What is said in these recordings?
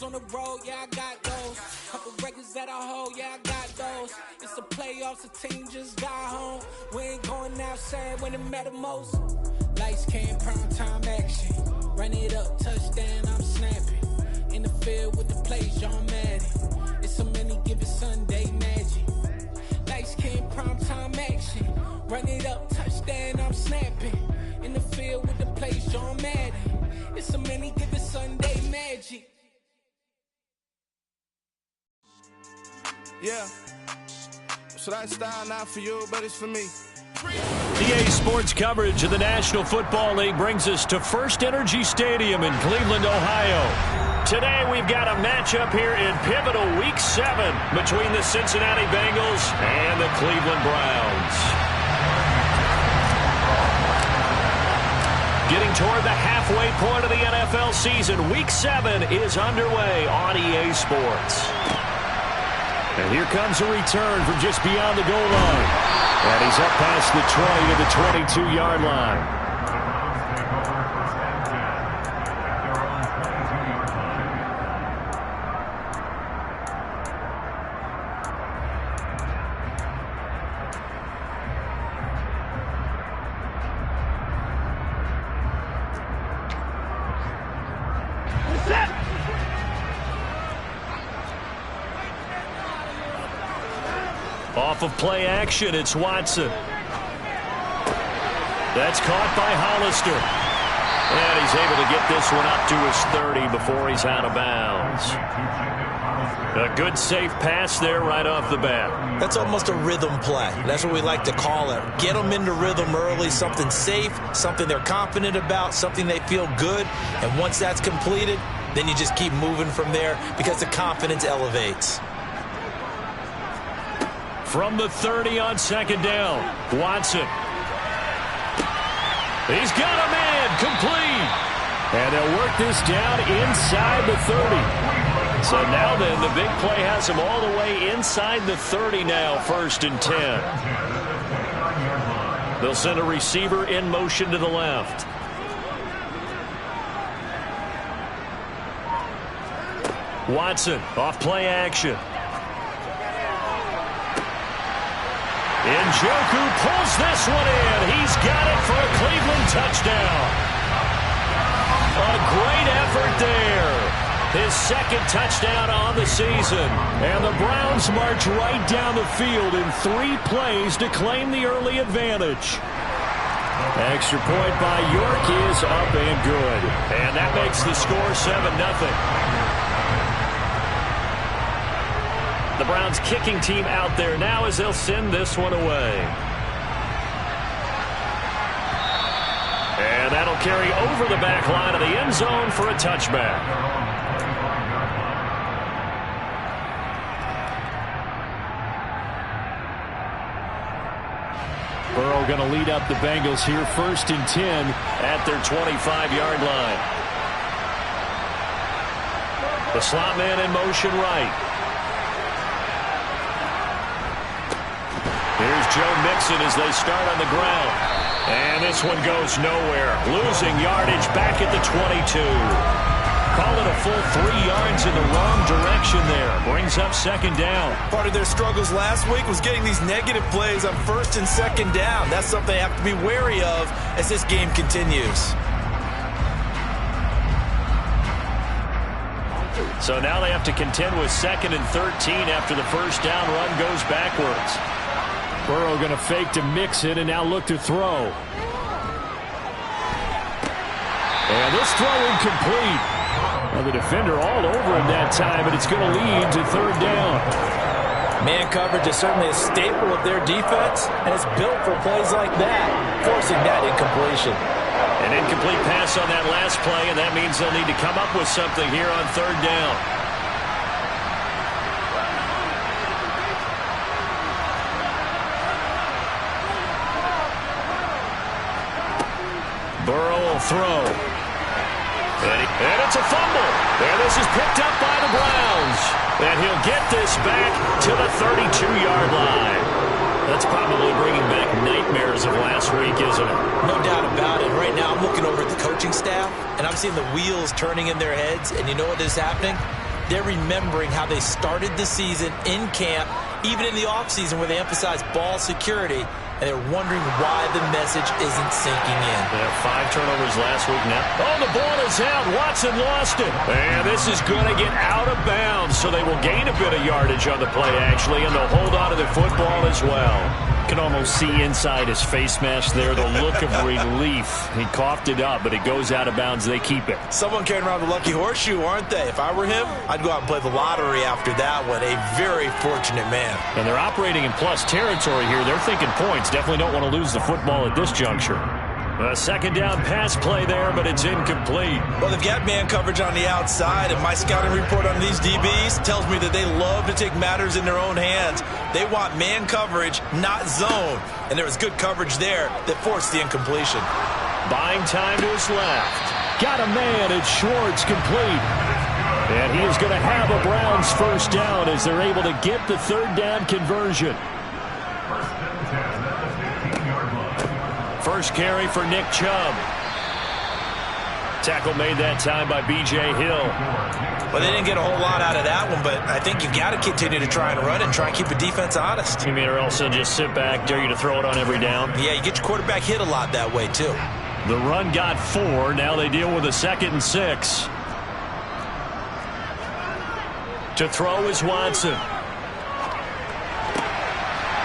Bengals on the road, yeah, I got those. Couple records that I hold, yeah, I got those. It's the playoffs, the team just got home. We ain't going outside when it matter most. Lights came, prime time action. Run it up, touchdown, I'm snapping. In the field with the plays, John Madden. It's so many given Sunday magic. Lights came, prime time action. Run it up, touchdown, I'm snapping. In the field with the plays, John Madden. It's so many given Sunday magic. Yeah. Should I style not for you, but it's for me. EA Sports coverage of the National Football League brings us to First Energy Stadium in Cleveland, Ohio. Today we've got a matchup here in pivotal Week 7 between the Cincinnati Bengals and the Cleveland Browns. Getting toward the halfway point of the NFL season, Week 7 is underway on EA Sports. And here comes a return from just beyond the goal line. And he's up past the 20 to the 22-yard line. Off of play action, it's Watson. That's caught by Hollister. And he's able to get this one up to his 30 before he's out of bounds. A good safe pass there right off the bat. That's almost a rhythm play. That's what we like to call it. Get them into rhythm early, something safe, something they're confident about, something they feel good. And once that's completed, then you just keep moving from there because the confidence elevates. From the 30 on second down, Watson. He's got a man complete. And they'll work this down inside the 30. So now then, the big play has him all the way inside the 30 now, 1st and 10. They'll send a receiver in motion to the left. Watson off play action. Njoku pulls this one in. He's got it for a Cleveland touchdown. A great effort there. His second touchdown on the season. And the Browns march right down the field in 3 plays to claim the early advantage. Extra point by York is up and good. And that makes the score 7-0. The Browns kicking team out there now as they'll send this one away. And that'll carry over the back line of the end zone for a touchback. Burrow going to lead up the Bengals here, 1st and 10 at their 25-yard line. The slot man in motion right. Here's Joe Mixon as they start on the ground. And this one goes nowhere. Losing yardage back at the 22. Call it a full 3 yards in the wrong direction there. Brings up second down. Part of their struggles last week was getting these negative plays on 1st and 2nd down. That's something they have to be wary of as this game continues. So now they have to contend with 2nd and 13 after the first down run goes backwards. Burrow going to fake to Mixon and now look to throw. And this throw incomplete. Well, the defender all over him that time, but it's going to lead to 3rd down. Man coverage is certainly a staple of their defense, and it's built for plays like that, forcing that incompletion. An incomplete pass on that last play, and that means they'll need to come up with something here on 3rd down. Burrow will throw. And it's a fumble. And this is picked up by the Browns. And he'll get this back to the 32-yard line. That's probably bringing back nightmares of last week, isn't it? No doubt about it. Right now I'm looking over at the coaching staff, and I'm seeing the wheels turning in their heads. And you know what is happening? they're remembering how they started the season in camp, even in the offseason where they emphasized ball security, and they're wondering why the message isn't sinking in. They have 5 turnovers last week now. Oh, the ball is out. Watson lost it. And this is going to get out of bounds, so they will gain a bit of yardage on the play, actually, and they'll hold on to the football as well. You can almost see inside his face mask there the look of relief. He coughed it up, but it goes out of bounds. They keep it. Someone carrying around the lucky horseshoe, aren't they? If I were him, I'd go out and play the lottery after that one. A very fortunate man. And they're operating in plus territory here. They're thinking points. Definitely don't want to lose the football at this juncture. A second down pass play there, but it's incomplete. Well, they've got man coverage on the outside, and my scouting report on these DBs tells me that they love to take matters in their own hands. They want man coverage, not zone. And there was good coverage there that forced the incompletion. Buying time to his left. Got a man. It's Schwartz, complete. And he is going to have a Browns first down as they're able to get the third down conversion. First carry for Nick Chubb. Tackle made that time by B.J. Hill. Well, they didn't get a whole lot out of that one, but I think you've got to continue to try and run and try and keep the defense honest. You mean, or else they'll just sit back, dare you to throw it on every down? Yeah, you get your quarterback hit a lot that way, too. The run got 4. Now they deal with a 2nd and 6. To throw is Watson.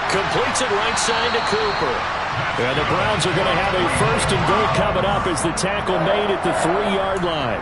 Completes it right side to Cooper. And the Browns are going to have a 1st and goal coming up as the tackle made at the 3-yard line.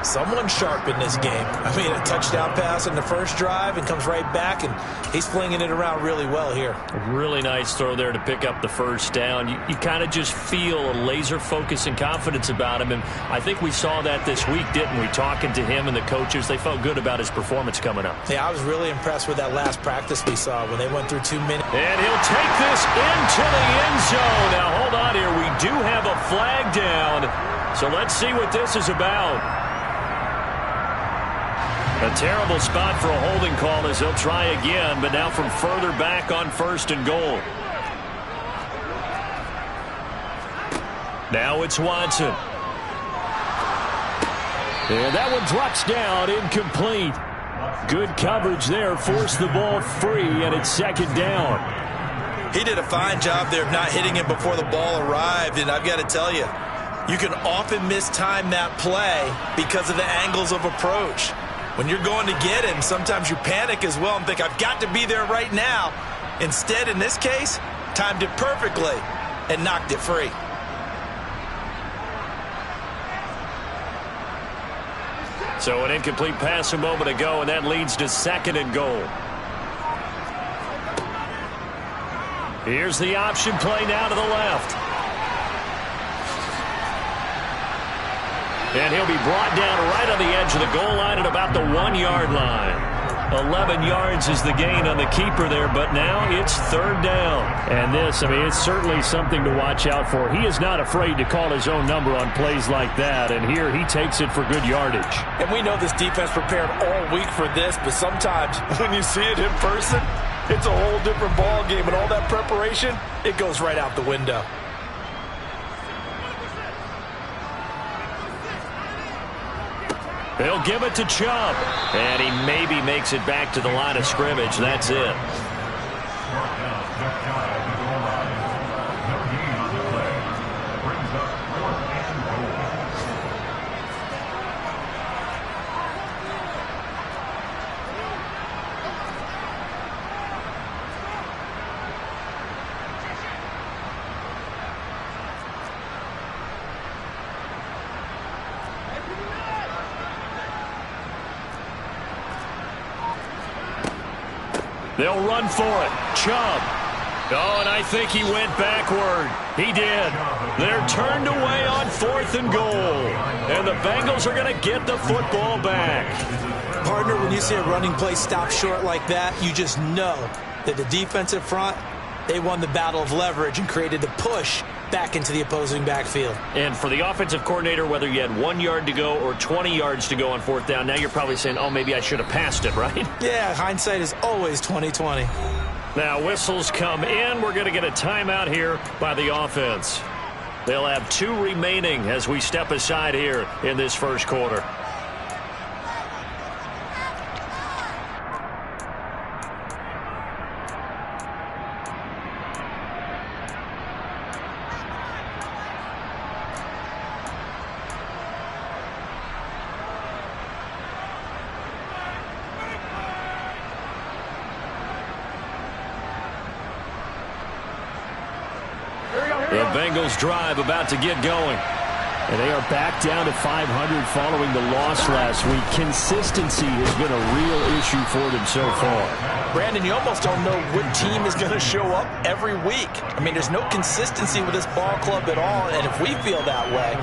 Someone sharp in this game. I mean, a touchdown pass on the first drive and comes right back, and he's flinging it around really well here. A really nice throw there to pick up the first down. You kind of just feel a laser focus and confidence about him, and I think we saw that this week, didn't we? Talking to him and the coaches, they felt good about his performance coming up. Yeah, I was really impressed with that last practice we saw when they went through 2 minutes. And he'll take this into the end zone. Now, hold on here. We do have a flag down, so let's see what this is about. A terrible spot for a holding call as they'll try again, but now from further back on 1st and goal. Now it's Watson. And that one drops down, incomplete. Good coverage there, forced the ball free, and it's 2nd down. He did a fine job there of not hitting it before the ball arrived, and I've got to tell you, you can often mistime that play because of the angles of approach. When you're going to get him, sometimes you panic as well and think, I've got to be there right now. Instead, in this case, timed it perfectly and knocked it free. So an incomplete pass a moment ago, and that leads to 2nd and goal. Here's the option play now to the left. And he'll be brought down right on the edge of the goal line at about the 1-yard line. 11 yards is the gain on the keeper there, but now it's 3rd down. And this, I mean, it's certainly something to watch out for. He is not afraid to call his own number on plays like that, and here he takes it for good yardage. And we know this defense prepared all week for this, but sometimes when you see it in person, it's a whole different ball game, and all that preparation, it goes right out the window. They'll give it to Chubb. And he maybe makes it back to the line of scrimmage. That's it. They'll run for it. Chubb. Oh, and I think he went backward. He did. They're turned away on 4th and goal. And the Bengals are going to get the football back. Partner, when you see a running play stop short like that, you just know that the defensive front, they won the battle of leverage and created the push back into the opposing backfield. And for the offensive coordinator, whether you had 1 yard to go or 20 yards to go on 4th down, now you're probably saying, oh, maybe I should have passed it, right? Yeah, hindsight is always 20/20. Now whistles come in. We're going to get a timeout here by the offense. They'll have 2 remaining as we step aside here in this first quarter. The Bengals drive about to get going. And they are back down to 500 following the loss last week. Consistency has been a real issue for them so far. Brandon, you almost don't know what team is going to show up every week. I mean, there's no consistency with this ball club at all, and if we feel that way,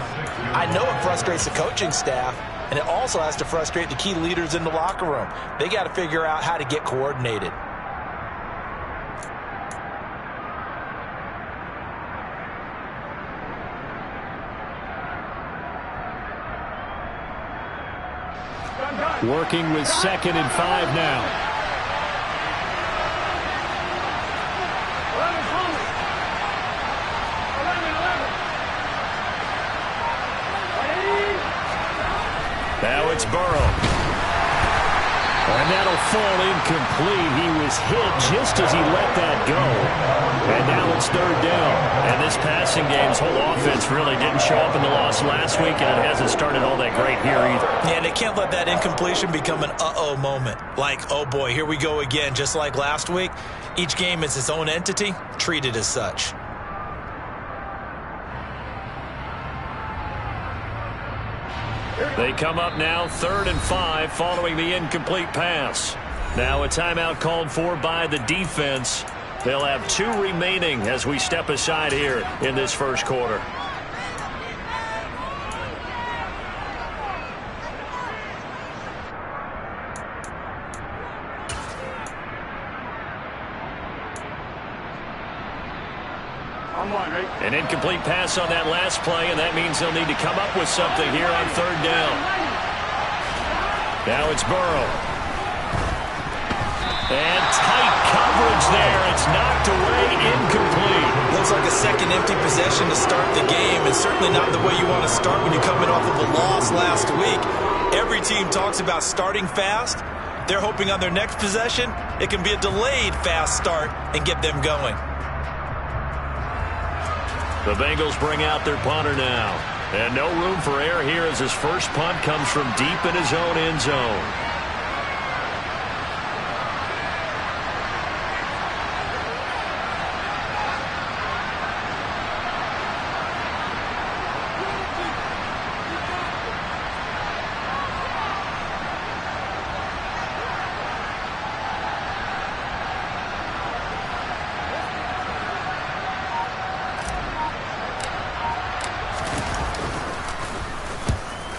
I know it frustrates the coaching staff, and it also has to frustrate the key leaders in the locker room. They got to figure out how to get coordinated. Working with 2nd and 5 now. Now it's Burrow. And that'll fall incomplete. He was hit just as he let that go. And now it's 3rd down. And this passing game's whole offense really didn't show up in the loss last week, and it hasn't started all that great here either. Yeah, and they can't let that incompletion become an uh-oh moment. Like, oh boy, here we go again, just like last week. Each game is its own entity, treated as such. They come up now 3rd and 5 following the incomplete pass. Now a timeout called for by the defense. They'll have 2 remaining as we step aside here in this first quarter. An incomplete pass on that last play, and that means they'll need to come up with something here on 3rd down. Now it's Burrow. And tight coverage there. It's knocked away, incomplete. Looks like a second empty possession to start the game, and certainly not the way you want to start when you're coming off of a loss last week. Every team talks about starting fast. They're hoping on their next possession, it can be a delayed fast start and get them going. The Bengals bring out their punter now. And no room for error here as his first punt comes from deep in his own end zone.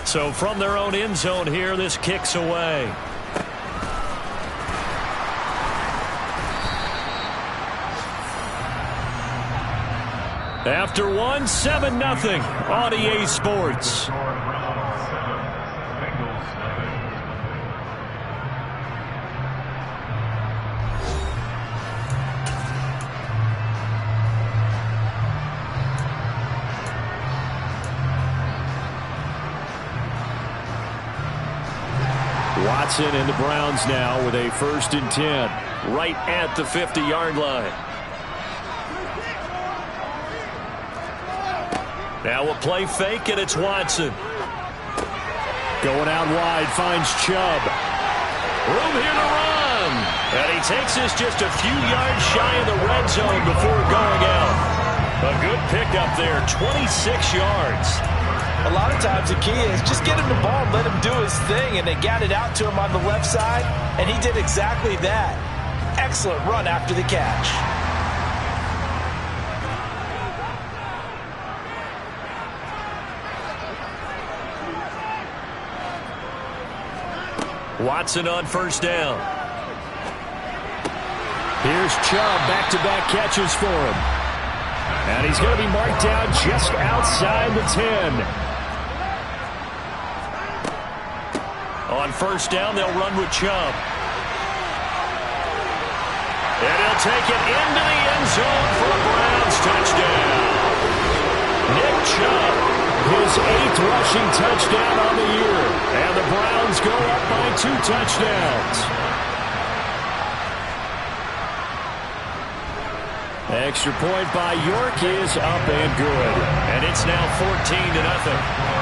So from their own end zone here, this kicks away. After one, 7-0 on EA Sports. Watson and the Browns now with a 1st and 10 right at the 50-yard line. Now a play fake, and it's Watson. Going out wide, finds Chubb. Room here to run. And he takes this just a few yards shy of the red zone before going out. A good pickup there, 26 yards. A lot of times the key is just get him the ball and let him do his thing, and they got it out to him on the left side, and he did exactly that. Excellent run after the catch. Watson on 1st down. Here's Chubb, back-to-back catches for him. And he's going to be marked down just outside the 10. On 1st down, they'll run with Chubb. And he'll take it into the end zone for a Browns touchdown. Nick Chubb, his 8th rushing touchdown on the year. And the Browns go up by 2 touchdowns. Extra point by York is up and good. And it's now 14-0.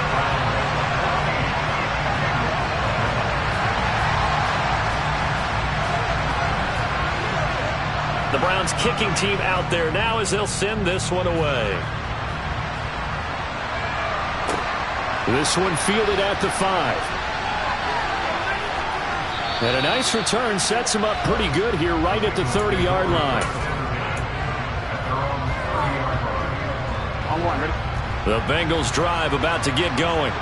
The Browns kicking team out there now as they'll send this one away. This one fielded at the 5. And a nice return sets him up pretty good here right at the 30-yard line. The Bengals drive about to get going.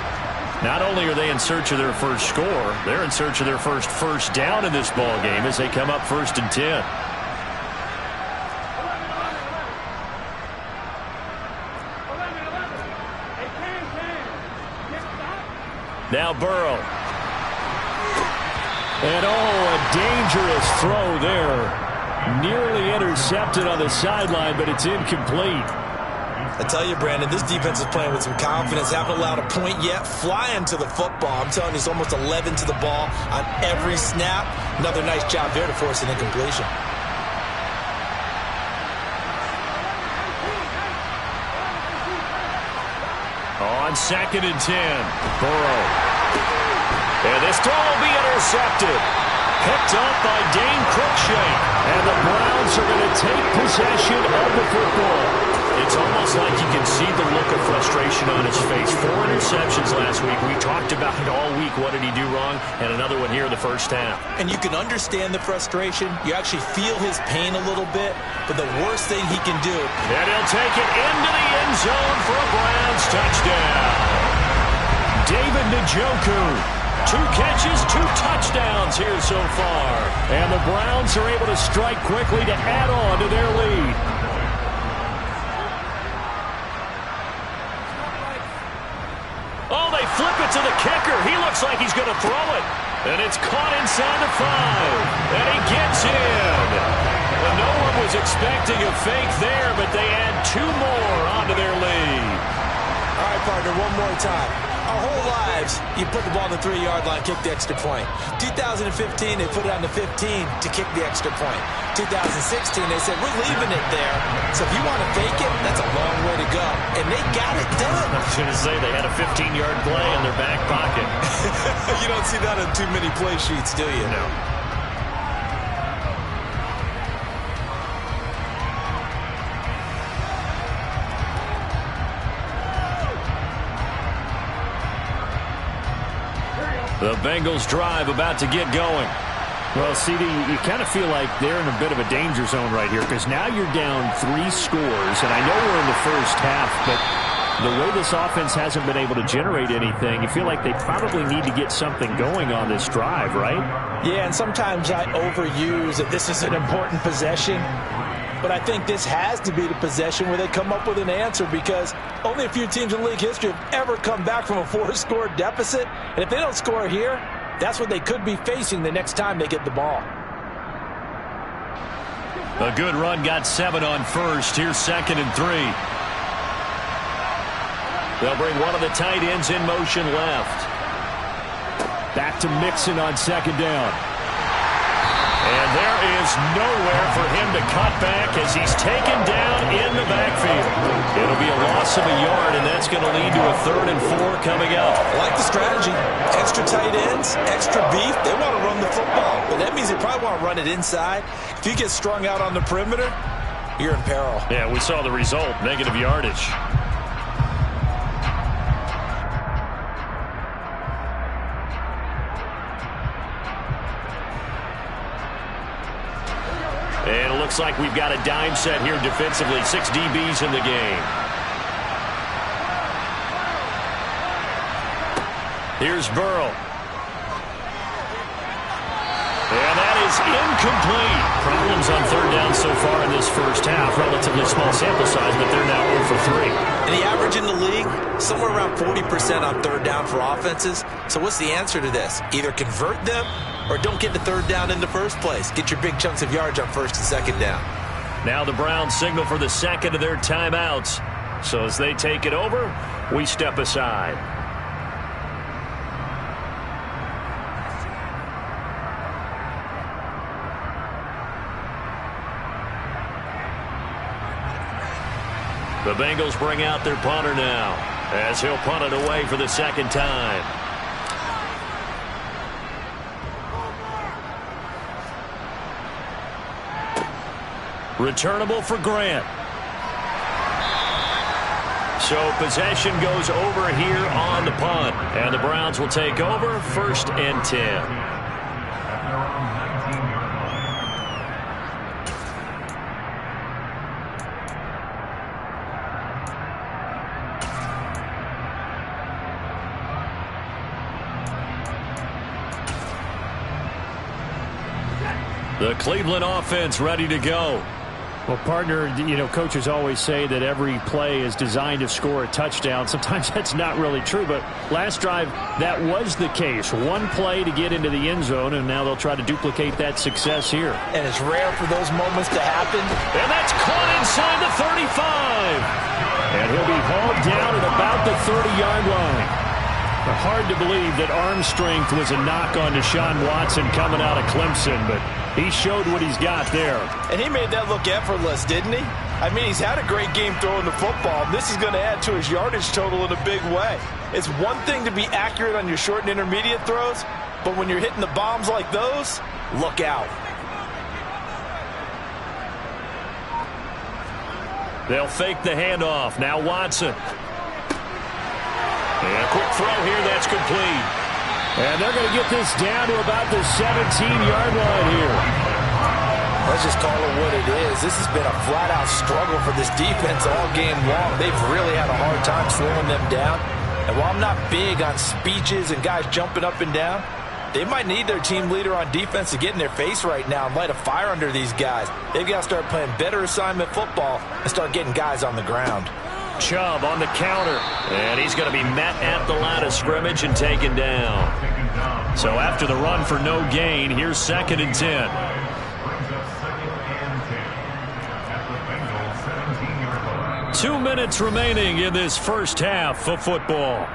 Not only are they in search of their first score, they're in search of their first down in this ball game as they come up 1st and 10. Now Burrow. And a dangerous throw there. Nearly intercepted on the sideline, but it's incomplete. I tell you, Brandon, this defense is playing with some confidence. Haven't allowed a point yet. Flying to the football. I'm telling you, it's almost 11 to the ball on every snap. Another nice job there to force an incompletion. On 2nd and 10, Burrow. And this throw will be intercepted. Picked up by Dane Cruikshank. And the Browns are going to take possession of the football. It's almost like you can see the look of frustration on his face. 4 interceptions last week. We talked about it all week. What did he do wrong? And another one here in the first half. And you can understand the frustration. You actually feel his pain a little bit. But the worst thing he can do. And he'll take it into the end zone for a Browns touchdown. David Njoku. 2 catches, 2 touchdowns here so far. And the Browns are able to strike quickly to add on to their lead. Oh, they flip it to the kicker. He looks like he's going to throw it. And it's caught inside the 5. And he gets in. Well, no one was expecting a fake there, but they add 2 more onto their lead. All right, partner, one more time. Our whole lives, you put the ball on the 3-yard line, kick the extra point. 2015, they put it on the 15 to kick the extra point. 2016, they said, we're leaving it there. So if you want to fake it, that's a long way to go. And they got it done. I was going to say, they had a 15-yard play in their back pocket. You don't see that on too many play sheets, do you? No. The Bengals drive about to get going. Well, CD, you kind of feel like they're in a bit of a danger zone right here because now you're down 3 scores, and I know we're in the first half, but the way this offense hasn't been able to generate anything, you feel like they probably need to get something going on this drive, right? Yeah, and sometimes I overuse that this is an important possession. But I think this has to be the possession where they come up with an answer because only a few teams in league history have ever come back from a 4-score deficit. And if they don't score here, that's what they could be facing the next time they get the ball. A good run got 7 on first. Here's 2nd and 3. They'll bring one of the tight ends in motion left. Back to Mixon on 2nd down. And there is nowhere for him to cut back as he's taken down in the backfield. It'll be a loss of a yard, and that's going to lead to a 3rd and 4 coming up. I like the strategy. Extra tight ends, extra beef. They want to run the football, but that means they probably want to run it inside. If you get strung out on the perimeter, you're in peril. Yeah, we saw the result, negative yardage. And it looks like we've got a dime set here defensively. 6 DBs in the game. Here's Burrow. And that is incomplete. Problems on 3rd down so far in this first half. Relatively small sample size, but they're now 0 for 3. And the average in the league, somewhere around 40% on 3rd down for offenses. So what's the answer to this? Either convert them or don't get the 3rd down in the first place. Get your big chunks of yards on 1st and 2nd down. Now the Browns signal for the 2nd of their timeouts. So as they take it over, we step aside. The Bengals bring out their punter now as he'll punt it away for the 2nd time. Returnable for Grant. So possession goes over here on the punt. And the Browns will take over 1st and 10. The Cleveland offense ready to go. Well, partner, coaches always say that every play is designed to score a touchdown. Sometimes that's not really true, but last drive, that was the case. One play to get into the end zone, and now they'll try to duplicate that success here. And it's rare for those moments to happen. And that's caught inside the 35. And he'll be hauled down at about the 30-yard line. Hard to believe that arm strength was a knock on Deshaun Watson coming out of Clemson, but he showed what he's got there. And he made that look effortless, didn't he? I mean, he's had a great game throwing the football. This is going to add to his yardage total in a big way. It's one thing to be accurate on your short and intermediate throws, but when you're hitting the bombs like those, look out. They'll fake the handoff. Now Watson. And a quick throw here. That's complete. And they're going to get this down to about the 17-yard line here. Let's just call it what it is. This has been a flat-out struggle for this defense all game long. They've really had a hard time slowing them down. And while I'm not big on speeches and guys jumping up and down, they might need their team leader on defense to get in their face right now and light a fire under these guys. They've got to start playing better assignment football and start getting guys on the ground. Chubb on the counter, and he's going to be met at the line of scrimmage and taken down. So after the run for no gain, here's 2nd and 10. Two minutes remaining in this first half of football.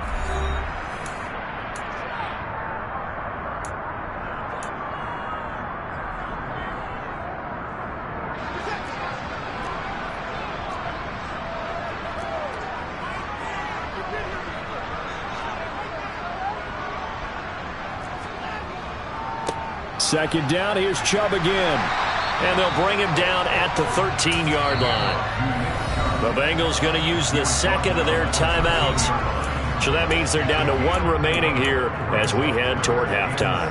Second down, here's Chubb again. And they'll bring him down at the 13-yard line. The Bengals going to use the second of their timeouts. So that means they're down to 1 remaining here as we head toward halftime.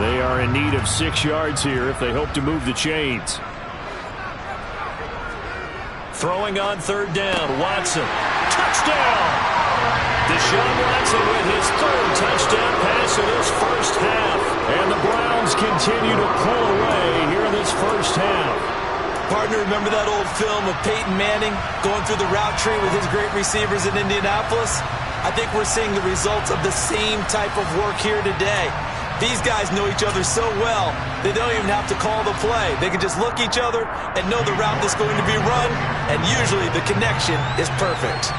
They are in need of 6 yards here if they hope to move the chains. Throwing on 3rd down, Watson. Touchdown! Deshaun Watson with his 3rd touchdown pass of this first half. And the Browns continue to pull away here in this first half. Partner, remember that old film of Peyton Manning going through the route tree with his great receivers in Indianapolis? I think we're seeing the results of the same type of work here today. These guys know each other so well, they don't even have to call the play. They can just look each other and know the route that's going to be run, and usually the connection is perfect.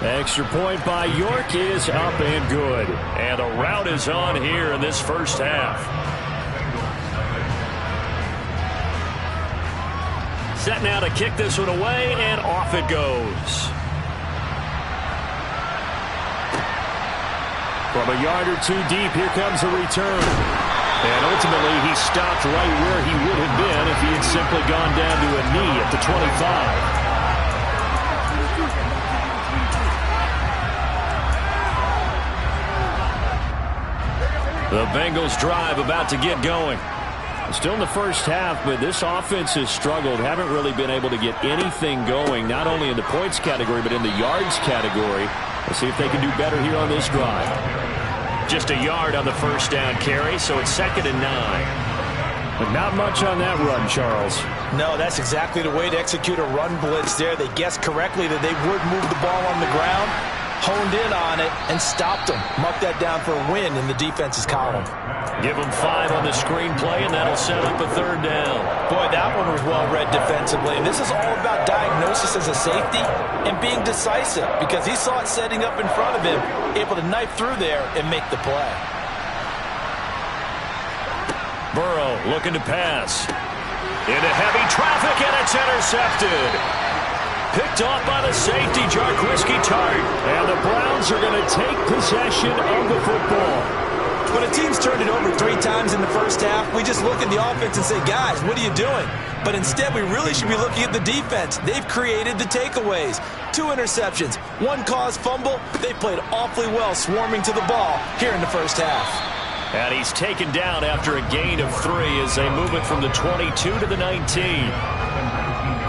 Extra point by York is up and good. And a route is on here in this first half. Set now to kick this one away, and off it goes. From a yard or 2 deep, here comes a return. And ultimately, he stopped right where he would have been if he had simply gone down to a knee at the 25. The Bengals drive about to get going. Still in the first half, but this offense has struggled. Haven't really been able to get anything going, not only in the points category, but in the yards category. Let's see if they can do better here on this drive. Just a yard on the first down carry, so it's 2nd and 9. But not much on that run, Charles. No, that's exactly the way to execute a run blitz there. They guessed correctly that they would move the ball on the ground, honed in on it, and stopped them. Mark that down for a win in the defense's column. Give them 5 on the screenplay, and that'll set up a 3rd down. Boy, that one was well read defensively. And this is all about diagnosis as a safety and being decisive, because he saw it setting up in front of him, able to knife through there and make the play. Burrow looking to pass. Into heavy traffic, and it's intercepted. Picked off by the safety, Jarquiski Tart. And the Browns are going to take possession of the football. When a team's turned it over 3 times in the first half, we just look at the offense and say, guys, what are you doing? But instead, we really should be looking at the defense. They've created the takeaways. 2 interceptions, 1 caused fumble. They played awfully well swarming to the ball here in the first half. And he's taken down after a gain of 3 as they move it from the 22 to the 19.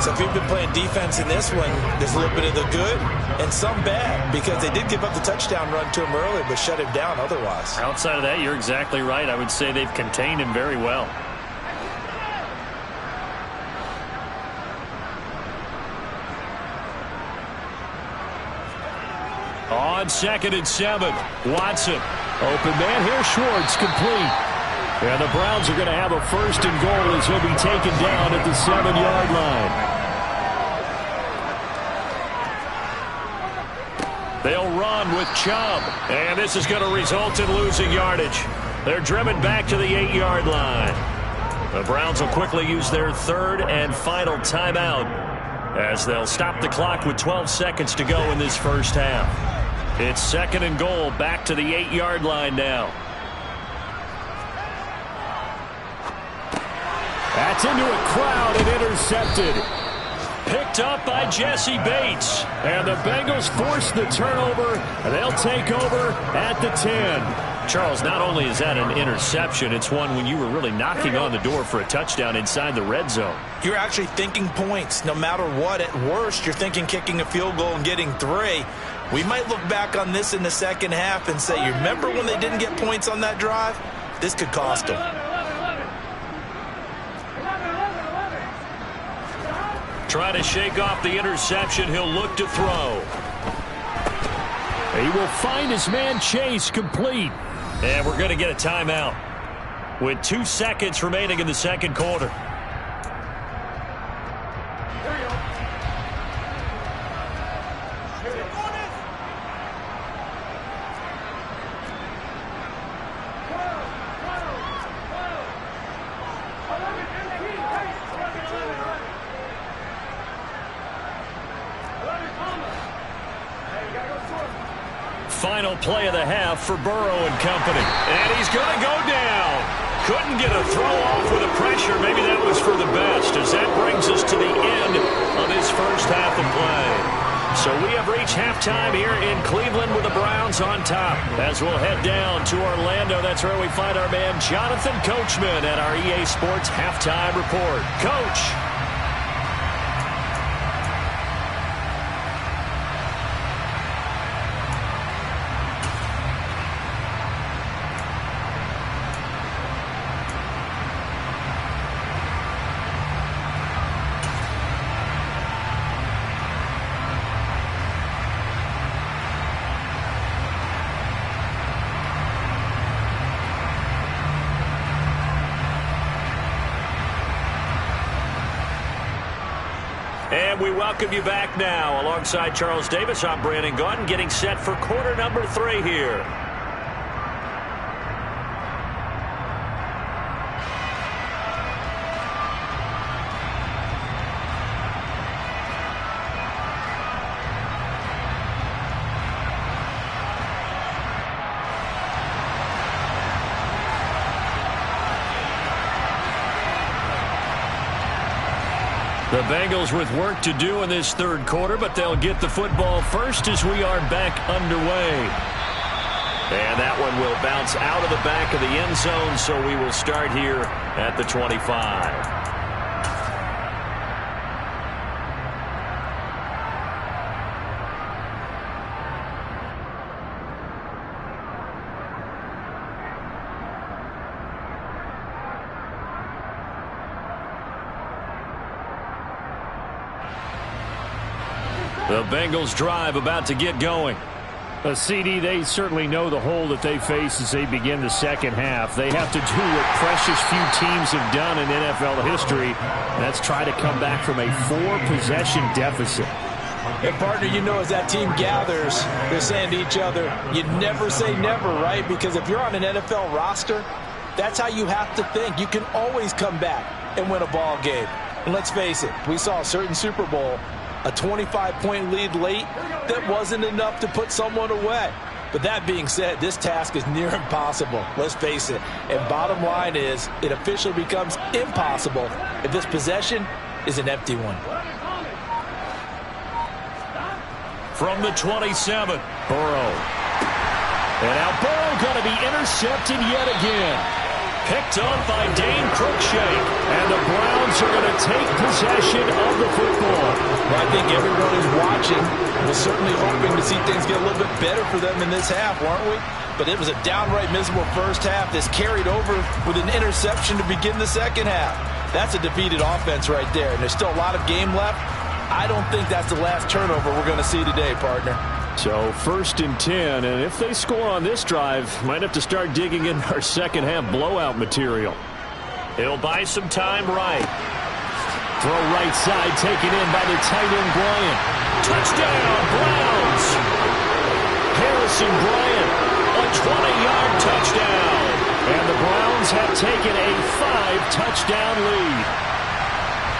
So if you've been playing defense in this one, there's a little bit of the good and some bad, because they did give up the touchdown run to him earlier but shut him down otherwise. Outside of that, you're exactly right. I would say they've contained him very well. On 2nd and 7, Watson. Open man here, Schwartz, complete. And the Browns are going to have a 1st and goal as he'll be taken down at the 7-yard line. They'll run with Chubb. And this is going to result in losing yardage. They're driven back to the 8-yard line. The Browns will quickly use their 3rd and final timeout as they'll stop the clock with 12 seconds to go in this first half. It's 2nd and goal, back to the 8-yard line now. That's into a crowd and intercepted. Picked up by Jesse Bates. And the Bengals force the turnover. And they'll take over at the 10. Charles, not only is that an interception, it's one when you were really knocking on the door for a touchdown inside the red zone. You're actually thinking points. No matter what, at worst, you're thinking kicking a field goal and getting 3. We might look back on this in the second half and say, you remember when they didn't get points on that drive? This could cost them. Trying to shake off the interception. He'll look to throw. He will find his man Chase, complete. And we're going to get a timeout with 2 seconds remaining in the second quarter. Final play of the half for Burrow and company. And he's going to go down. Couldn't get a throw off with the pressure. Maybe that was for the best, as that brings us to the end of this first half of play. So we have reached halftime here in Cleveland with the Browns on top. As we'll head down to Orlando, that's where we find our man Jonathan Coachman at our EA Sports Halftime Report. Coach. And we welcome you back now. Alongside Charles Davis, I'm Brandon Gaudin, getting set for quarter number 3 here. The Bengals with work to do in this third quarter, but they'll get the football first as we are back underway. And that one will bounce out of the back of the end zone, so we will start here at the 25. The Bengals drive about to get going. CD, they certainly know the hole that they face as they begin the second half. They have to do what precious few teams have done in NFL history. That's try to come back from a 4-possession deficit. And partner, you know, as that team gathers, they're saying to each other, you never say never, right? Because if you're on an NFL roster, That's how you have to think. You can always come back and win a ball game. And let's face it, we saw a certain Super Bowl, a 25-point lead late that wasn't enough to put someone away. But that being said, this task is near impossible. Let's face it. And bottom line is, it officially becomes impossible if this possession is an empty one. From the 27, Burrow. And now Burrow going to be intercepted yet again. Picked up by Dane Cruikshank. And the Browns are going to take possession of the football. Well, I think everyone who's watching was certainly hoping to see things get a little bit better for them in this half, weren't we? But it was a downright miserable first half that's carried over with an interception to begin the second half. That's a defeated offense right there, and there's still a lot of game left. I don't think that's the last turnover we're going to see today, partner. So 1st and 10, and if they score on this drive, might have to start digging in our second half blowout material. He'll buy some time right. Throw right side taken in by the tight end Bryant. Touchdown, Browns! Harrison Bryant, a 20-yard touchdown. And the Browns have taken a 5-touchdown lead.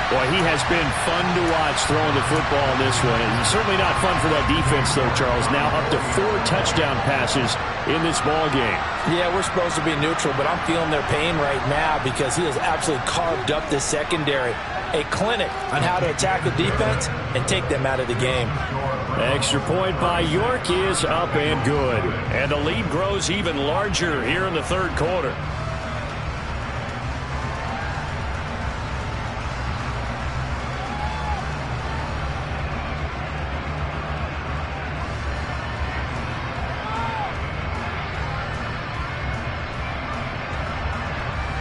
Boy, he has been fun to watch throwing the football in this one. And certainly not fun for that defense, though, Charles. Now up to 4 touchdown passes in this ball game. Yeah, we're supposed to be neutral, but I'm feeling their pain right now because he has absolutely carved up this secondary. A clinic on how to attack the defense and take them out of the game. Extra point by York is up and good. And the lead grows even larger here in the third quarter.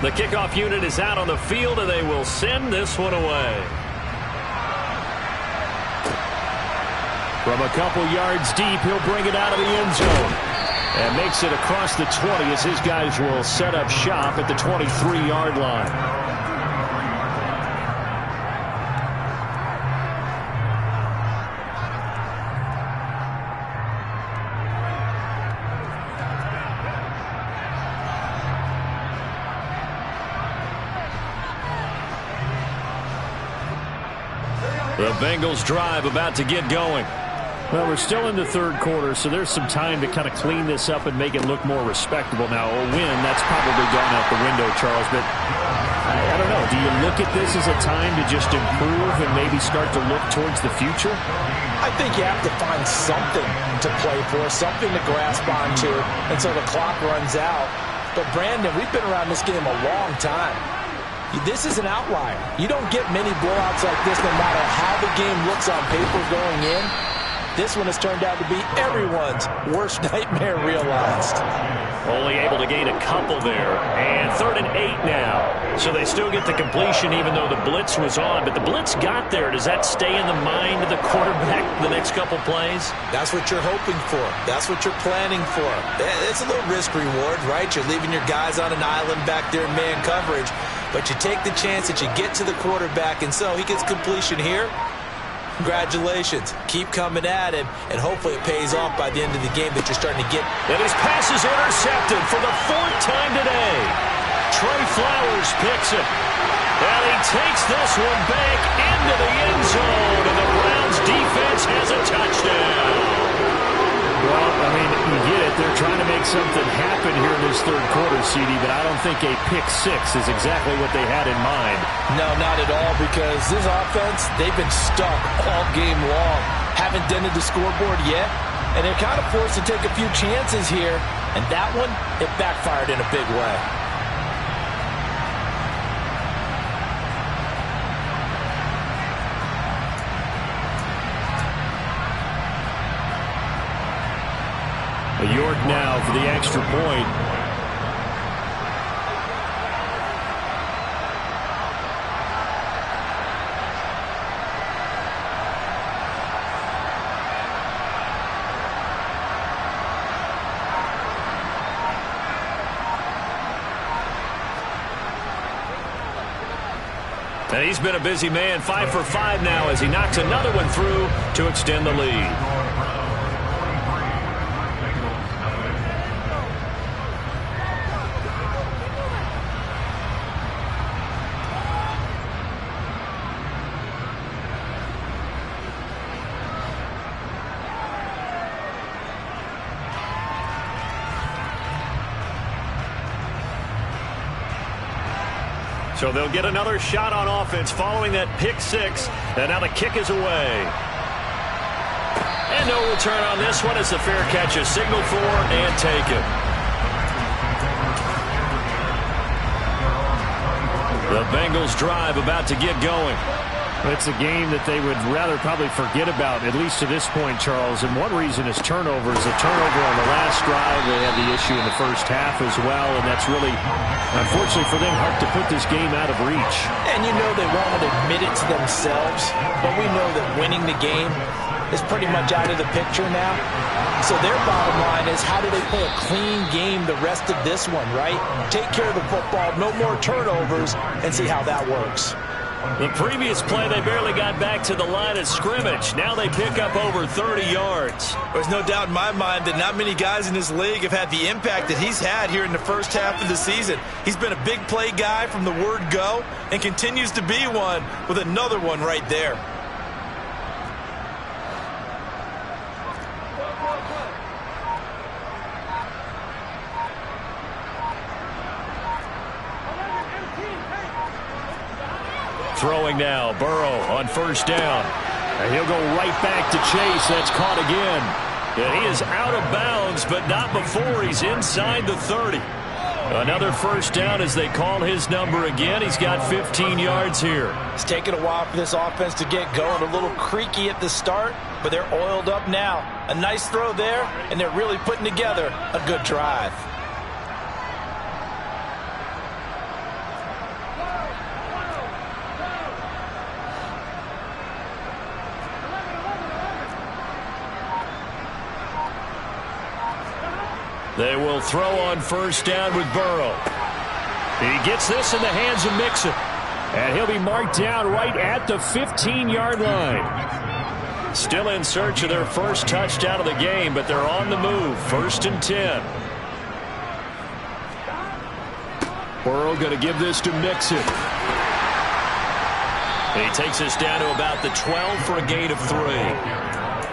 The kickoff unit is out on the field, and they will send this one away. From a couple yards deep, he'll bring it out of the end zone. And makes it across the 20 as his guys will set up shop at the 23-yard line. The Bengals drive about to get going. Well, we're still in the third quarter, so there's some time to kind of clean this up and make it look more respectable. Now, a win, that's probably gone out the window, Charles, but I don't know. Do you look at this as a time to just improve and maybe start to look towards the future? I think you have to find something to play for, something to grasp onto until the clock runs out. But, Brandon, we've been around this game a long time. This is an outlier. You don't get many blowouts like this no matter how the game looks on paper going in. This one has turned out to be everyone's worst nightmare realized. Only able to gain a couple there. And 3rd and 8 now. So they still get the completion even though the blitz was on. But the blitz got there. Does that stay in the mind of the quarterback the next couple plays? That's what you're hoping for. That's what you're planning for. It's a little risk-reward, right? You're leaving your guys on an island back there in man coverage. But you take the chance that you get to the quarterback, and so he gets completion here. Congratulations. Keep coming at him, and hopefully it pays off by the end of the game that you're starting to get. And his pass is intercepted for the 4th time today. Trey Flowers picks it. And he takes this one back into the end zone, and the Browns defense has a touchdown. Well, I mean, you get it. They're trying to make something happen here in this third quarter, CD, but I don't think a pick six is exactly what they had in mind. No, not at all, because this offense, they've been stuck all game long. Haven't dented the scoreboard yet, and they're kind of forced to take a few chances here, and that one, it backfired in a big way. York now for the extra point. And he's been a busy man, 5 for 5 now as he knocks another one through to extend the lead. So they'll get another shot on offense following that pick six. And now the kick is away. And no return on this one as the fair catch is signaled for and taken. The Bengals drive about to get going. It's a game that they would rather probably forget about, at least to this point, Charles. And one reason is turnovers. A turnover on the last drive. They had the issue in the first half as well, and that's really, unfortunately for them, hard to put this game out of reach. And you know they won't admit it to themselves, but we know that winning the game is pretty much out of the picture now. So their bottom line is, how do they play a clean game the rest of this one, right? Take care of the football, no more turnovers, and see how that works. The previous play, they barely got back to the line of scrimmage. Now they pick up over 30 yards. There's no doubt in my mind that not many guys in this league have had the impact that he's had here in the first half of the season. He's been a big play guy from the word go and continues to be one with another one right there. Throwing now, Burrow on first down. And he'll go right back to Chase. That's caught again. And he is out of bounds, but not before he's inside the 30. Another first down as they call his number again. He's got 15 yards here. It's taken a while for this offense to get going. A little creaky at the start, but they're oiled up now. A nice throw there, and they're really putting together a good drive. They will throw on first down with Burrow. He gets this in the hands of Mixon. And he'll be marked down right at the 15-yard line. Still in search of their first touchdown of the game, but they're on the move. 1st and 10. Burrow going to give this to Mixon. He takes us down to about the 12 for a gain of 3.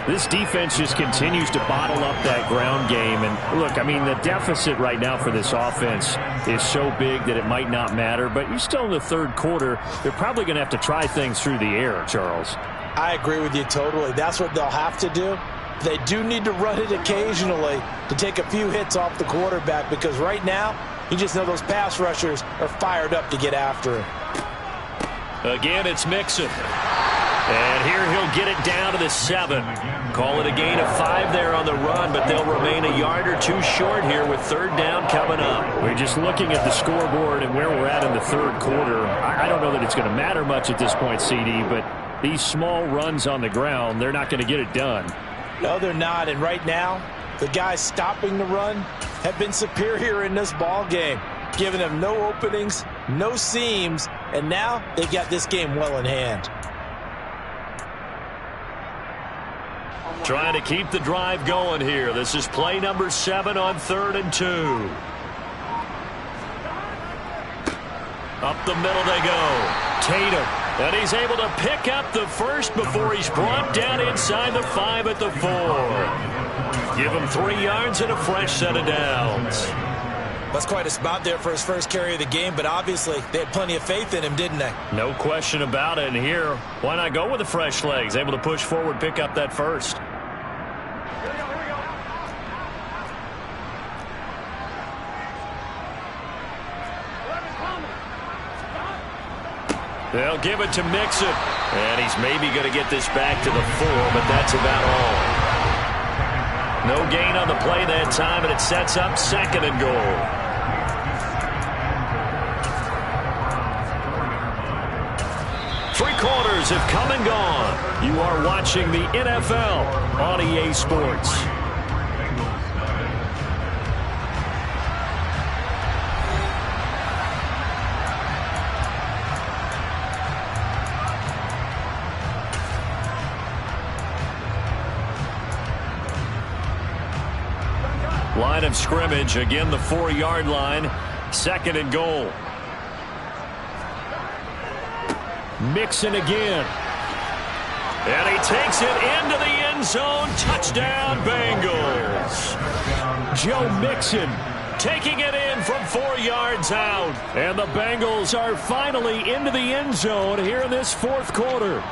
This defense just continues to bottle up that ground game. And look, I mean, the deficit right now for this offense is so big that it might not matter. But you're still in the third quarter. They're probably going to have to try things through the air, Charles. I agree with you totally. That's what they'll have to do. They do need to run it occasionally to take a few hits off the quarterback, because right now, you just know those pass rushers are fired up to get after him. Again, it's Mixon. And here he'll get it down to the 7. Call it a gain of 5 there on the run, but they'll remain a yard or two short here with third down coming up. We're just looking at the scoreboard and where we're at in the third quarter. I don't know that it's going to matter much at this point, CD, but these small runs on the ground, they're not going to get it done. No, they're not. And right now, the guys stopping the run have been superior in this ball game, giving them no openings, no seams, and now they've got this game well in hand. Trying to keep the drive going here. This is play number 7 on 3rd and 2. Up the middle they go. Tatum. And he's able to pick up the first before he's brought down inside the 5 at the 4. Give him 3 yards and a fresh set of downs. That's quite a spot there for his first carry of the game, but obviously they had plenty of faith in him, didn't they? No question about it. And here, why not go with the fresh legs? Able to push forward, pick up that first. They'll give it to Mixon. And he's maybe going to get this back to the 4, but that's about all. No gain on the play that time, and it sets up 2nd and goal. Three quarters have come and gone. You are watching the NFL on EA Sports. Line of scrimmage, again the 4-yard line, 2nd and goal. Mixon again. And he takes it into the end zone. Touchdown, Bengals. Joe Mixon taking it in from 4 yards out. And the Bengals are finally into the end zone here in this fourth quarter.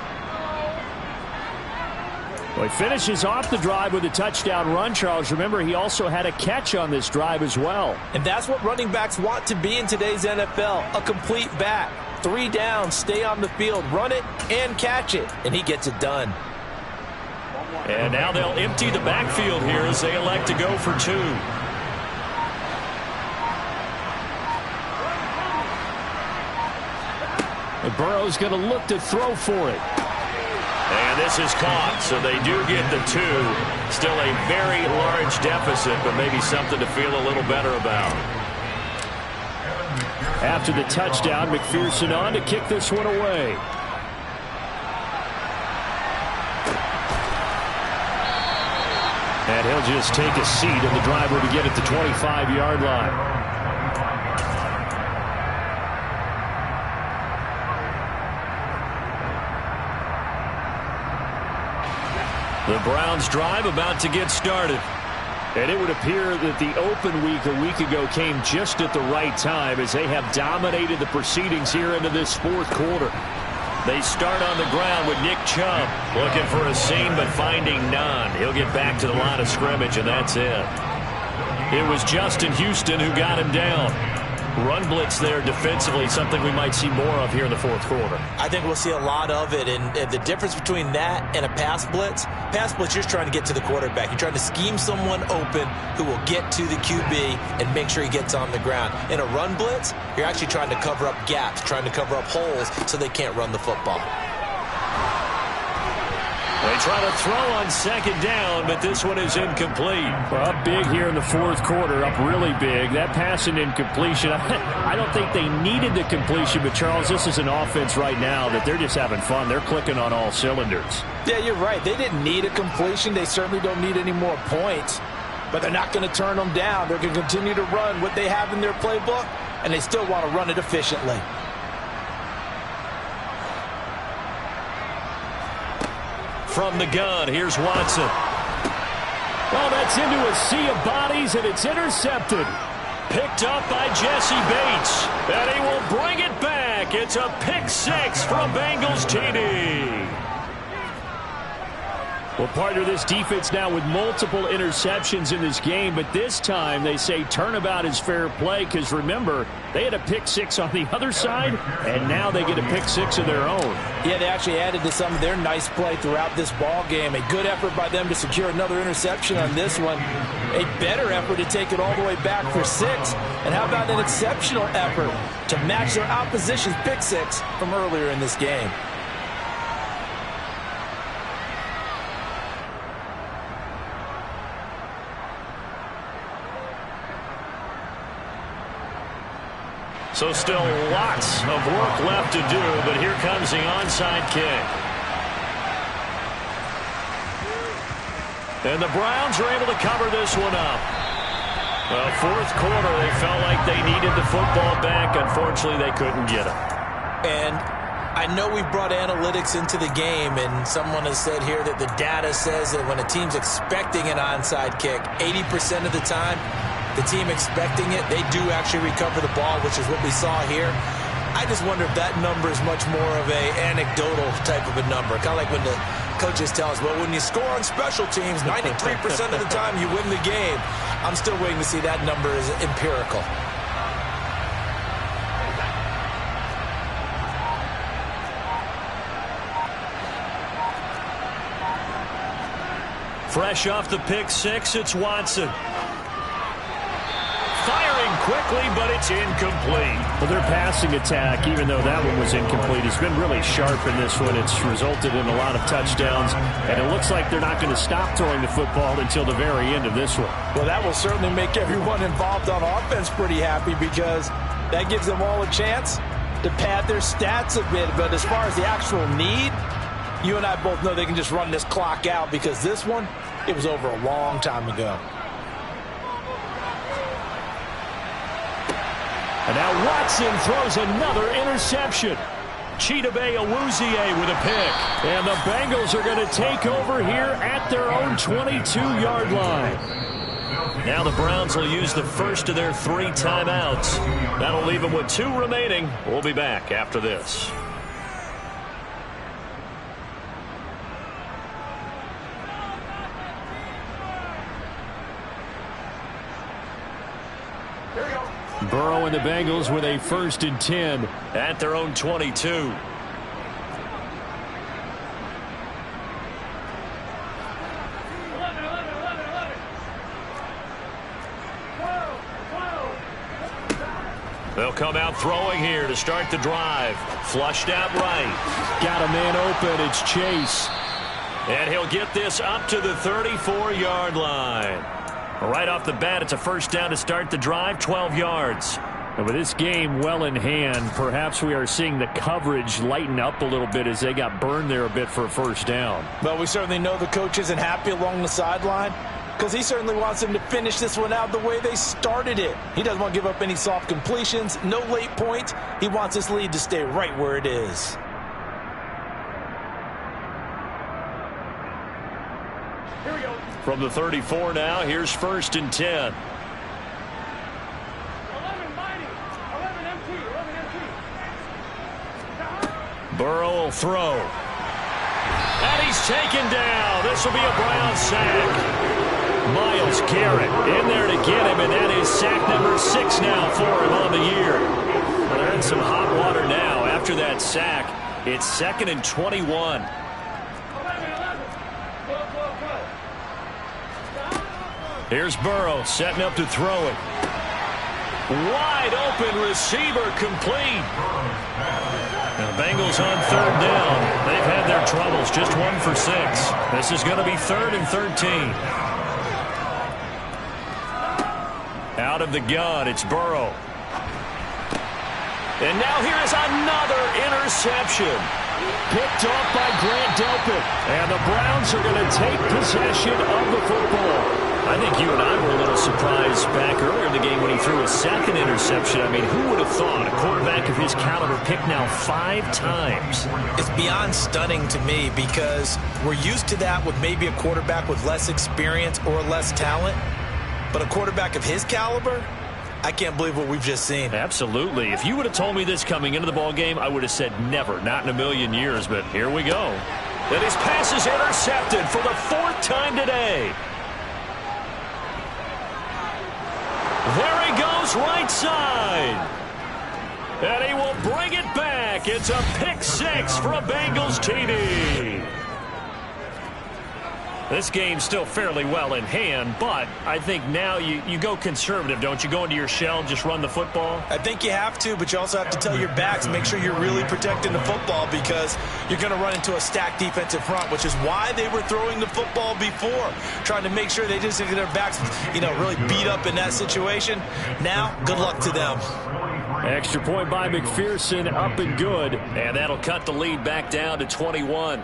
Well, he finishes off the drive with a touchdown run, Charles. Remember, he also had a catch on this drive as well. And that's what running backs want to be in today's NFL, a complete back. 3 down, stay on the field, run it, and catch it. And he gets it done. And now they'll empty the backfield here as they elect to go for 2. And Burrow's going to look to throw for it. And this is caught, so they do get the 2. Still a very large deficit, but maybe something to feel a little better about. After the touchdown, McPherson on to kick this one away. And he'll just take a seat, and the drive will begin at the 25-yard line. The Browns drive about to get started. And it would appear that the open week a week ago came just at the right time as they have dominated the proceedings here into this fourth quarter. They start on the ground with Nick Chubb looking for a seam but finding none. He'll get back to the line of scrimmage, and that's it. It was Justin Houston who got him down. Run blitz there defensively, something we might see more of here in the fourth quarter. I think we'll see a lot of it, and the difference between that and a pass blitz, you're trying to get to the quarterback. You're trying to scheme someone open who will get to the QB and make sure he gets on the ground. In a run blitz, you're actually trying to cover up gaps, trying to cover up holes so they can't run the football. They try to throw on second down, but this one is incomplete. Well, up big here in the fourth quarter, up really big. That pass and incompletion, I don't think they needed the completion, but Charles, this is an offense right now that they're just having fun. They're clicking on all cylinders. Yeah, you're right. They didn't need a completion. They certainly don't need any more points, but they're not going to turn them down. They're going to continue to run what they have in their playbook, and they still want to run it efficiently. From the gun, here's Watson. Well, that's into a sea of bodies, and it's intercepted. Picked up by Jesse Bates, and he will bring it back. It's a pick 6 from Bengals TD. Well, partner, this defense now with multiple interceptions in this game, but this time they say turnabout is fair play because, remember, they had a pick 6 on the other side, and now they get a pick 6 of their own. Yeah, they actually added to some of their nice play throughout this ball game. A good effort by them to secure another interception on this one. A better effort to take it all the way back for 6. And how about an exceptional effort to match their opposition's pick 6 from earlier in this game? So still lots of work left to do, but here comes the onside kick. And the Browns are able to cover this one up. Well, fourth quarter, they felt like they needed the football back. Unfortunately, they couldn't get it. And I know we brought analytics into the game, and someone has said here that the data says that when a team's expecting an onside kick, 80% of the time, the team expecting it, they do actually recover the ball, which is what we saw here. I just wonder if that number is much more of a anecdotal type of a number. Kind of like when the coaches tell us, well, when you score on special teams, 93% of the time you win the game. I'm still waiting to see that number is empirical. Fresh off the pick 6, it's Watson. Firing quickly, but it's incomplete. Well, their passing attack, even though that one was incomplete, has been really sharp in this one. It's resulted in a lot of touchdowns, and it looks like they're not going to stop throwing the football until the very end of this one. Well, that will certainly make everyone involved on offense pretty happy because that gives them all a chance to pad their stats a bit. But as far as the actual need, you and I both know they can just run this clock out because this one, it was over a long time ago. And now Watson throws another interception. Chidobe Awuzie with a pick. And the Bengals are going to take over here at their own 22-yard line. Now the Browns will use the first of their 3 timeouts. That'll leave them with 2 remaining. We'll be back after this. Burrow and the Bengals with a 1st and 10 at their own 22. They'll come out throwing here to start the drive. Flushed out right. Got a man open. It's Chase. And he'll get this up to the 34-yard line. Right off the bat, it's a 1st down to start the drive, 12 yards. And with this game well in hand, perhaps we are seeing the coverage lighten up a little bit as they got burned there a bit for a 1st down. Well, we certainly know the coach isn't happy along the sideline because he certainly wants them to finish this one out the way they started it. He doesn't want to give up any soft completions, no late points. He wants this lead to stay right where it is. From the 34 now, here's 1st and 10. Burrow will throw. And he's taken down. This will be a Brown sack. Myles Garrett in there to get him, and that is sack number 6 now for him on the year. Well, they're in some hot water now after that sack. It's 2nd and 21. Here's Burrow setting up to throw it. Wide open receiver complete. And the Bengals on 3rd down. They've had their troubles. Just 1 for 6. This is going to be 3rd and 13. Out of the gun, it's Burrow. And now here is another interception. Picked off by Grant Delpit. And the Browns are going to take possession of the football. I think you and I were a little surprised back earlier in the game when he threw his 2nd interception. I mean, who would have thought a quarterback of his caliber picked now 5 times? It's beyond stunning to me because we're used to that with maybe a quarterback with less experience or less talent. But a quarterback of his caliber, I can't believe what we've just seen. Absolutely. If you would have told me this coming into the ball game, I would have said never, not in a million years. But here we go. And his pass is intercepted for the 4th time today. There he goes, right side. And he will bring it back. It's a pick 6 for a Bengals TD. This game's still fairly well in hand, but I think now you go conservative, don't you? Go into your shell, just run the football? I think you have to, but you also have to tell your backs, make sure you're really protecting the football because you're going to run into a stacked defensive front, which is why they were throwing the football before, trying to make sure they just get their backs, really beat up in that situation. Now, good luck to them. Extra point by McPherson, up and good. And that'll cut the lead back down to 21.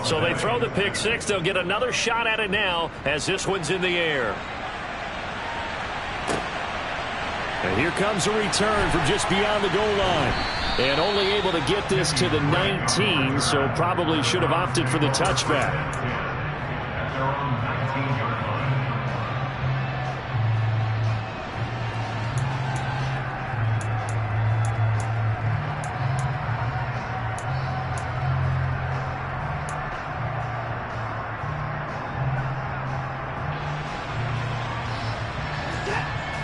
So they throw the pick 6. They'll get another shot at it now as this one's in the air. And here comes a return from just beyond the goal line. And only able to get this to the 19, so probably should have opted for the touchback.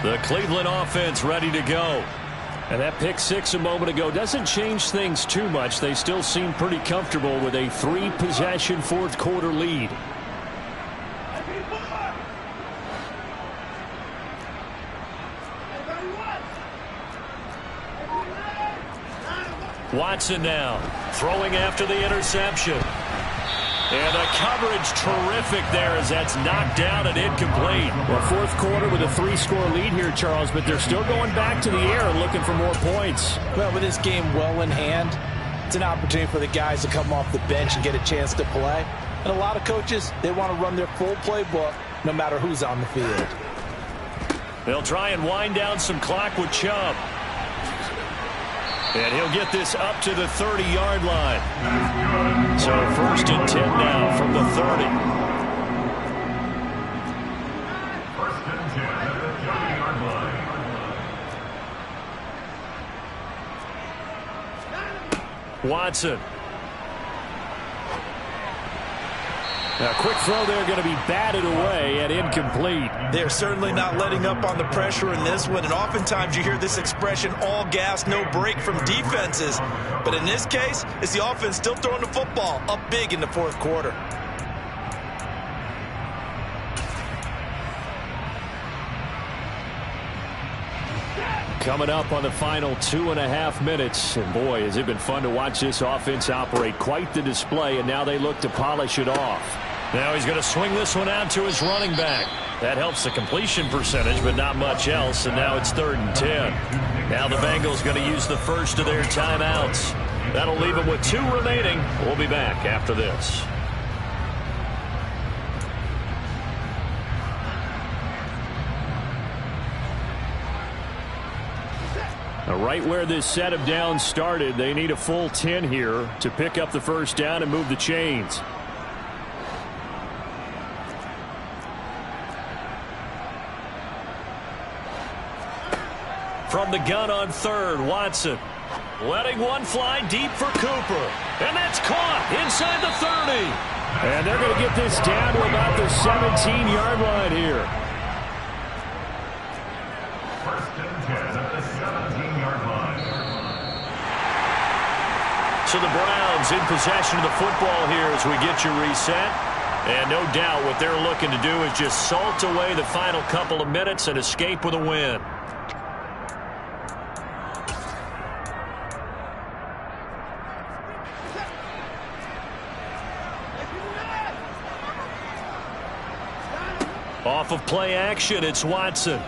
The Cleveland offense ready to go. And that pick 6 a moment ago doesn't change things too much. They still seem pretty comfortable with a 3-possession 4th quarter lead. Watson now throwing after the interception. And the coverage terrific there as that's knocked down and incomplete. Well, 4th quarter with a 3-score lead here, Charles, but they're still going back to the air and looking for more points. Well, with this game well in hand, it's an opportunity for the guys to come off the bench and get a chance to play. And a lot of coaches, they want to run their full playbook no matter who's on the field. They'll try and wind down some clock with Chubb. And he'll get this up to the 30-yard line. So 1st and 10 now from the 30. Watson. A quick throw there, going to be batted away and incomplete. They're certainly not letting up on the pressure in this one, and oftentimes you hear this expression, all gas, no break from defenses. But in this case, it's the offense still throwing the football up big in the 4th quarter. Coming up on the final 2.5 minutes. And boy, has it been fun to watch this offense operate. Quite the display, and now they look to polish it off. Now he's going to swing this one out to his running back. That helps the completion percentage, but not much else. And now it's 3rd and 10. Now the Bengals going to use the first of their timeouts. That'll leave them with 2 remaining. We'll be back after this. Right where this set of downs started, they need a full 10 here to pick up the first down and move the chains. From the gun on 3rd, Watson. Letting one fly deep for Cooper. And that's caught inside the 30. And they're going to get this down to about the 17-yard line here. So the Browns in possession of the football here as we get you reset. And no doubt what they're looking to do is just salt away the final couple of minutes and escape with a win. Off of play action, it's Watson.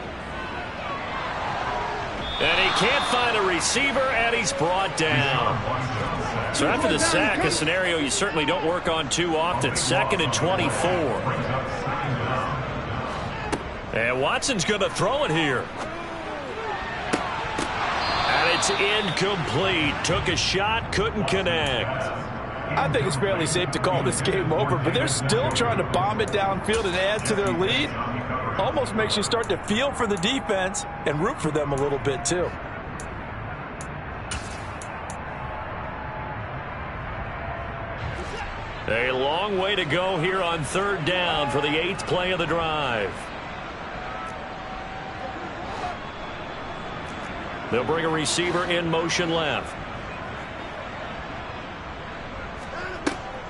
And he can't find a receiver, and he's brought down. So after the sack, a scenario you certainly don't work on too often. 2nd and 24. And Watson's going to throw it here. And it's incomplete. Took a shot, couldn't connect. I think it's fairly safe to call this game over, but they're still trying to bomb it downfield and add to their lead. Almost makes you start to feel for the defense and root for them a little bit too. A long way to go here on 3rd down for the 8th play of the drive. They'll bring a receiver in motion left.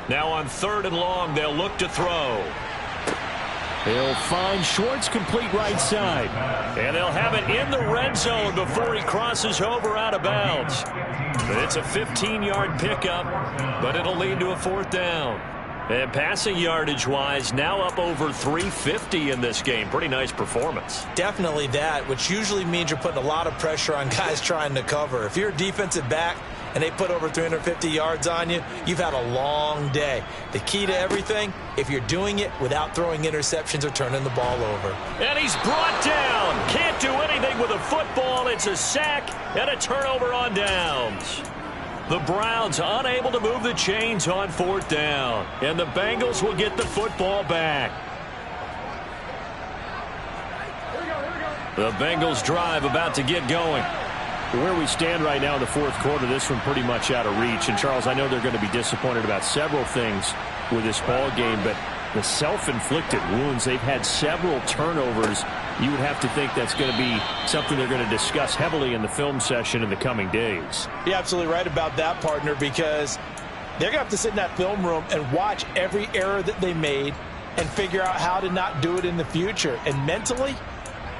Now on 3rd and long, they'll look to throw. He'll find Schwartz complete right side. And they'll have it in the red zone before he crosses over out of bounds. It's a 15-yard pickup, but it'll lead to a 4th down. And passing yardage-wise, now up over 350 in this game. Pretty nice performance. Definitely that, which usually means you're putting a lot of pressure on guys trying to cover. If you're a defensive back and they put over 350 yards on you, you've had a long day. The key to everything, if you're doing it without throwing interceptions or turning the ball over. And he's brought down. Can't do anything with a football. It's a sack and a turnover on downs. The Browns unable to move the chains on 4th down. And the Bengals will get the football back. The Bengals drive about to get going. Where we stand right now in the 4th quarter, this one pretty much out of reach. And, Charles, I know they're going to be disappointed about several things with this ball game, but the self-inflicted wounds, they've had several turnovers. You would have to think that's going to be something they're going to discuss heavily in the film session in the coming days. You're absolutely right about that, partner, because they're going to have to sit in that film room and watch every error that they made and figure out how to not do it in the future. And mentally,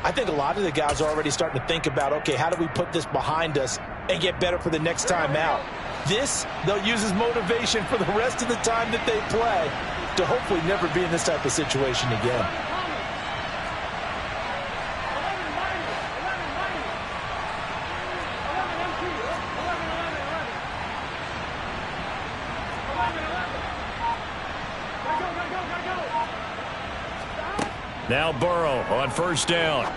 I think a lot of the guys are already starting to think about, okay, how do we put this behind us and get better for the next time out? This, they'll use as motivation for the rest of the time that they play to hopefully never be in this type of situation again. Now Burrow on 1st down.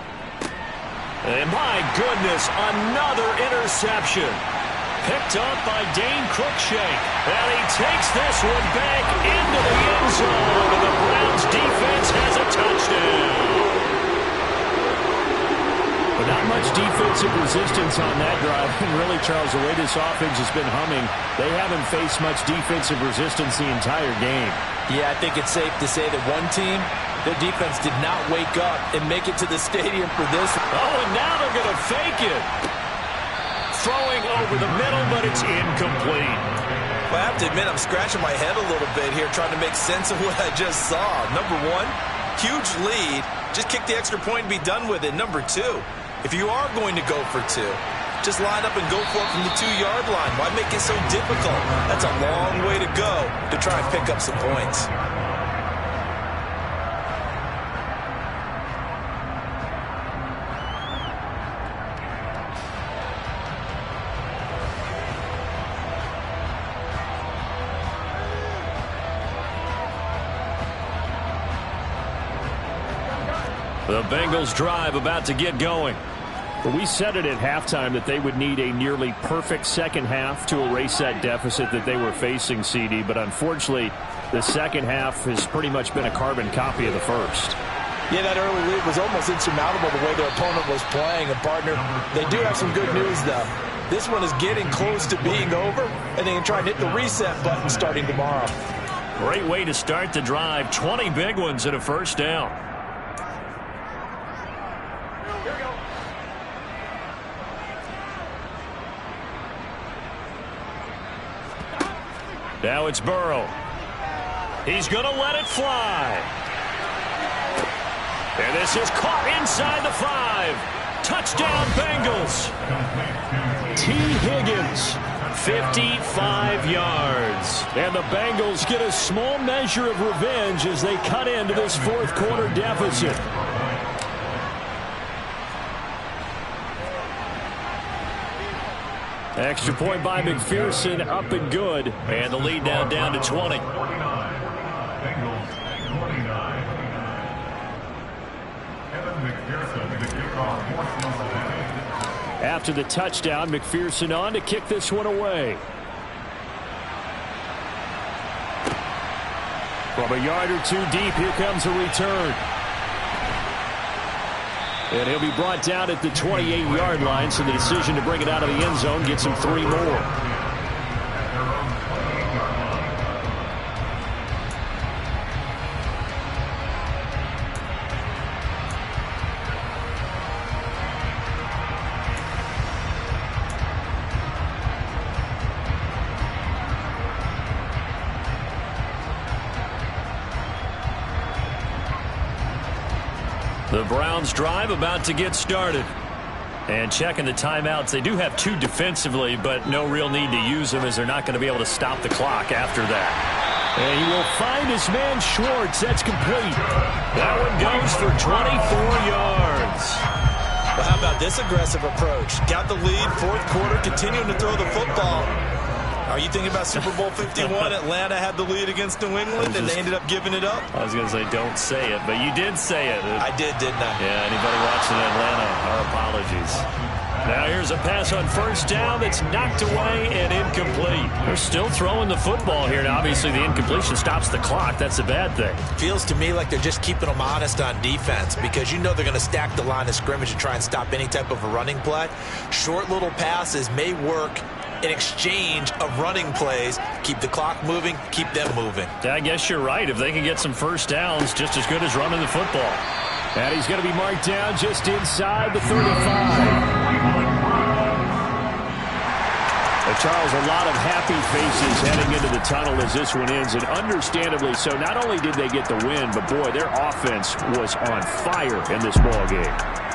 And my goodness, another interception. Picked up by Dane Cruikshank. And he takes this one back into the end zone. And the Browns defense has a touchdown. But not much defensive resistance on that drive. And really, Charles, the way this offense has been humming, they haven't faced much defensive resistance the entire game. Yeah, I think it's safe to say that one team, their defense did not wake up and make it to the stadium for this. Oh, and now they're going to fake it. Throwing over the middle, but it's incomplete. Well, I have to admit, I'm scratching my head a little bit here trying to make sense of what I just saw. Number one, huge lead. Just kick the extra point and be done with it. Number two, if you are going to go for two, just line up and go for it from the 2-yard line. Why make it so difficult? That's a long way to go to try and pick up some points. The Bengals drive about to get going. Well, we said it at halftime that they would need a nearly perfect second half to erase that deficit that they were facing, CD. But unfortunately, the second half has pretty much been a carbon copy of the first. Yeah, that early lead was almost insurmountable the way their opponent was playing. And, partner, they do have some good news, though. This one is getting close to being over, and they can try and hit the reset button starting tomorrow. Great way to start the drive. 20 big ones and a first down. Now it's Burrow. He's going to let it fly. And this is caught inside the 5. Touchdown, Bengals. T. Higgins, 55 yards. And the Bengals get a small measure of revenge as they cut into this fourth quarter deficit. Extra point by McPherson, up and good. And the lead now down to 20. After the touchdown, McPherson on to kick this one away. From a yard or two deep, here comes a return. And he'll be brought down at the 28-yard line, so the decision to bring it out of the end zone gets him 3 more. The Browns drive about to get started. And checking the timeouts, they do have 2 defensively, but no real need to use them as they're not going to be able to stop the clock after that. And he will find his man Schwartz. That's complete. That one goes for 24 yards. Well, how about this aggressive approach? Got the lead, fourth quarter, continuing to throw the football. Are you thinking about Super Bowl 51? Atlanta had the lead against New England, and they ended up giving it up? I was going to say, don't say it, but you did say it. I did, didn't I? Yeah, anybody watching Atlanta, our apologies. Now here's a pass on first down that's knocked away and incomplete. They're still throwing the football here. Now, obviously, the incompletion stops the clock. That's a bad thing. Feels to me like they're just keeping them honest on defense because you know they're going to stack the line of scrimmage and try and stop any type of a running play. Short little passes may work in exchange of running plays. Keep the clock moving, keep them moving. I guess you're right. If they can get some first downs, just as good as running the football. And he's going to be marked down just inside the 35. Charles, a lot of happy faces heading into the tunnel as this one ends, and understandably so. Not only did they get the win, but boy, their offense was on fire in this ball game.